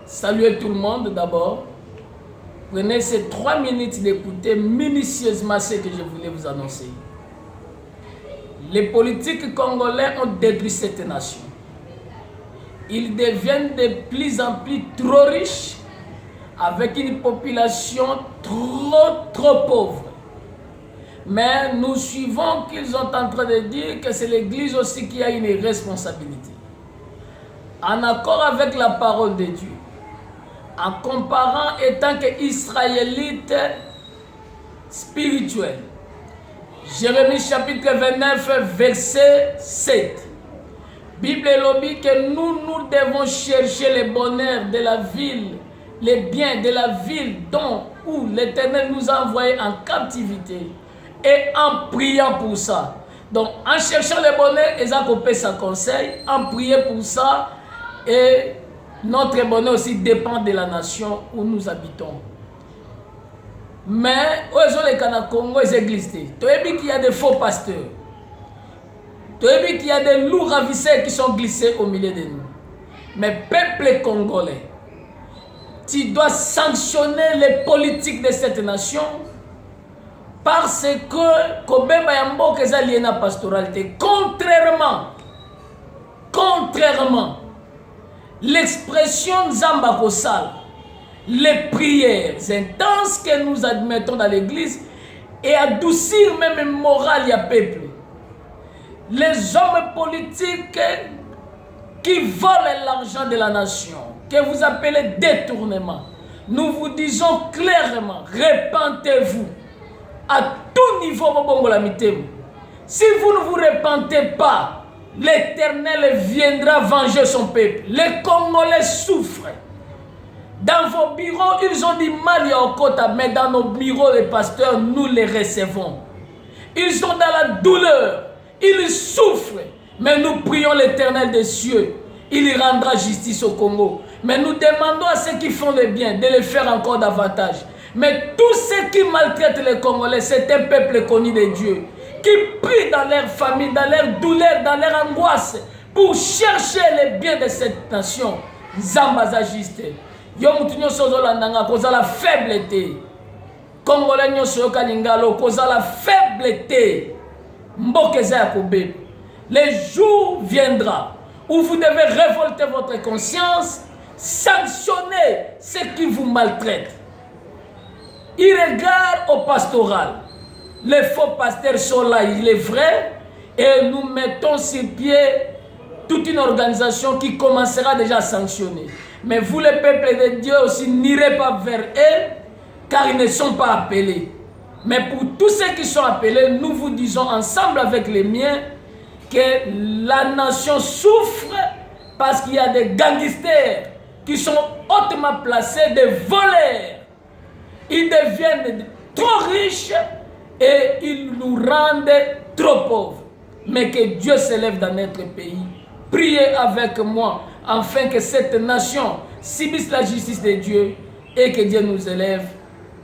saluer tout le monde d'abord. Prenez ces 3 minutes d'écouter minutieusement ce que je voulais vous annoncer. Les politiques congolais ont détruit cette nation. Ils deviennent de plus en plus trop riches avec une population trop pauvre. Mais nous suivons qu'ils sont en train de dire que c'est l'Église aussi qui a une responsabilité. En accord avec la parole de Dieu, en comparant étant qu'Israélite spirituel. Jérémie chapitre 29, verset 7. Bible lobby que nous devons chercher le bonheur de la ville, les biens de la ville où l'Éternel nous a envoyés en captivité et en priant pour ça. Donc en cherchant le bonheur, ils ont coupé sa conseil, en priant pour ça et notre bonheur aussi dépend de la nation où nous habitons. Mais aujourd'hui, les Congo, les églises, tu as vu qu'il y a des faux pasteurs. Tu as vu qu'il y a des loups ravisseurs qui sont glissés au milieu de nous. Mais peuple congolais, tu dois sanctionner les politiques de cette nation parce que Kobemba Yambo keza lié na pastoralité. Contrairement, l'expression Nzamba Kosal, les prières intenses que nous admettons dans l'église et adoucir même le moral du peuple. Les hommes politiques qui volent l'argent de la nation, que vous appelez détournement, nous vous disons clairement, repentez-vous à tout niveau. Si vous ne vous repentez pas, l'Éternel viendra venger son peuple. Les Congolais souffrent. Dans vos bureaux, ils ont du mal au quota, mais dans nos bureaux, les pasteurs, nous les recevons. Ils sont dans la douleur. Ils souffrent, mais nous prions l'Éternel des cieux. Il rendra justice au Congo. Mais nous demandons à ceux qui font le bien de le faire encore davantage. Mais tous ceux qui maltraitent les Congolais, c'est un peuple connu de Dieu, qui prie dans leur famille, dans leur douleur, dans leur angoisse, pour chercher le bien de cette nation. Zambaza juste. Yo mutunyo sozo landanga koza la faibleté. Congolais nyo soyo kalingalo koza la faibleté. Le jour viendra où vous devez révolter votre conscience, sanctionner ceux qui vous maltraitent. Il regarde au pastoral. Les faux pasteurs sont là, il est vrai, et nous mettons sur pied toute une organisation qui commencera déjà à sanctionner. Mais vous, le peuple de Dieu, aussi n'irez pas vers eux, car ils ne sont pas appelés. Mais pour tous ceux qui sont appelés, nous vous disons ensemble avec les miens que la nation souffre parce qu'il y a des gangsters qui sont hautement placés, des voleurs. Ils deviennent trop riches et ils nous rendent trop pauvres. Mais que Dieu s'élève dans notre pays. Priez avec moi afin que cette nation subisse la justice de Dieu et que Dieu nous élève.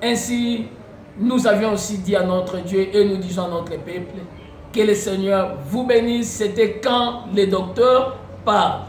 Ainsi, nous avions aussi dit à notre Dieu et nous disons à notre peuple que le Seigneur vous bénisse. C'était quand le docteur parle.